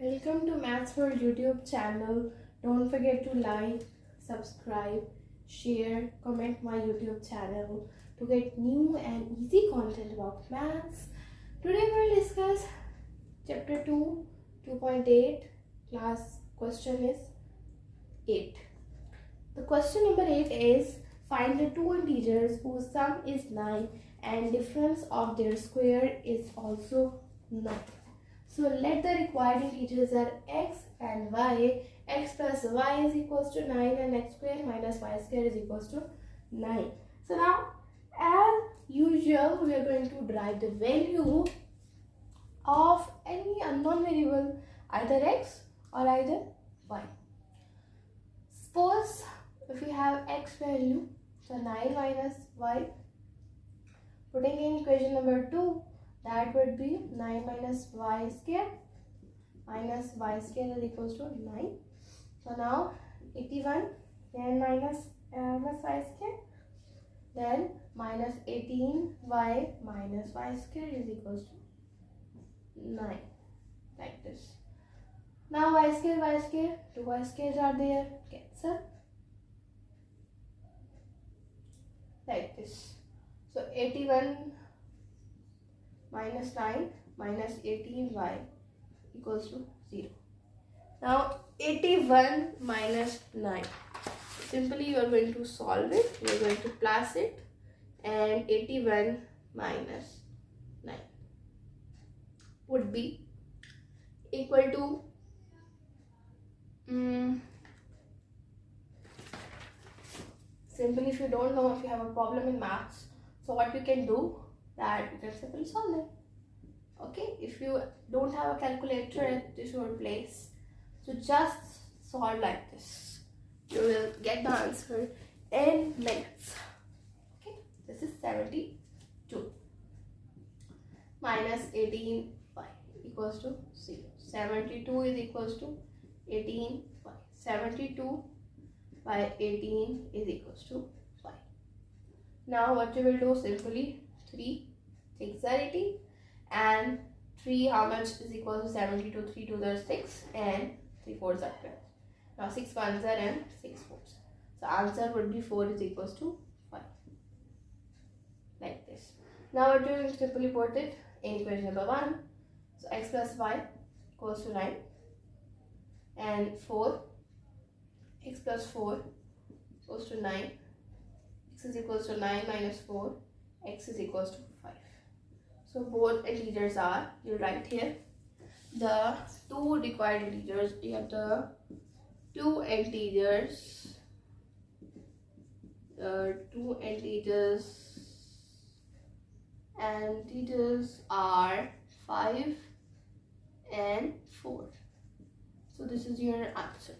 Welcome to Maths for YouTube channel. Don't forget to like, subscribe, share, comment my YouTube channel to get new and easy content about maths. Today we'll discuss chapter 2, 2.8. Class question is 8. The question number 8 is find the two integers whose sum is 9 and difference of their square is also 9. So let the required integers are x and y. X plus y is equals to 9 and x square minus y square is equals to 9. So now as usual we are going to derive the value of any unknown variable, either x or either y. Suppose if we have x value, so 9 minus y, putting in equation number 2, that would be 9 minus y square is equals to 9. So now 81 then minus y square, then minus 18y minus y square is equals to 9, like this. Now y square, two y squares are there, cancel, like this. So 81 minus 9 minus 18y equals to 0. Now 81 minus 9. Simply you are going to solve it. You are going to plus it, and 81 minus 9 would be equal to simply, if you don't know, if you have a problem in maths, so what you can do, that you can simply solve it. Okay, if you don't have a calculator at your place, so just solve like this. You will get the answer in minutes. Okay, this is 72 minus 18y equals to 0. 72 is equals to 18y. 72 by 18 is equals to 5. Now what you will do, simply 3 6 are 80, and 3 how much is equal to 72? 3 2s are 6 and 3 4s are 12. Now 6 1s are and 6 4s. So answer would be 4 is equals to 5, like this. Now what you will simply put it in equation number 1. So x plus y equals to 9 and 4, x plus 4 equals to 9, x is equals to 9 minus 4, x is equals to 5. So both integers are, you write here the two required integers. You have the two integers are 5 and 4. So this is your answer.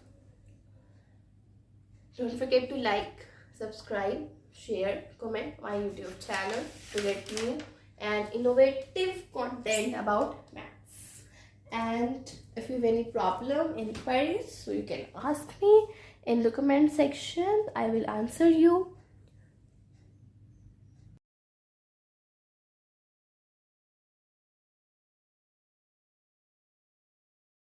Don't forget to like, subscribe, share, comment my YouTube channel to get new and innovative content about maths. And if you have any problem, any queries, so you can ask me in the comment section. I will answer you.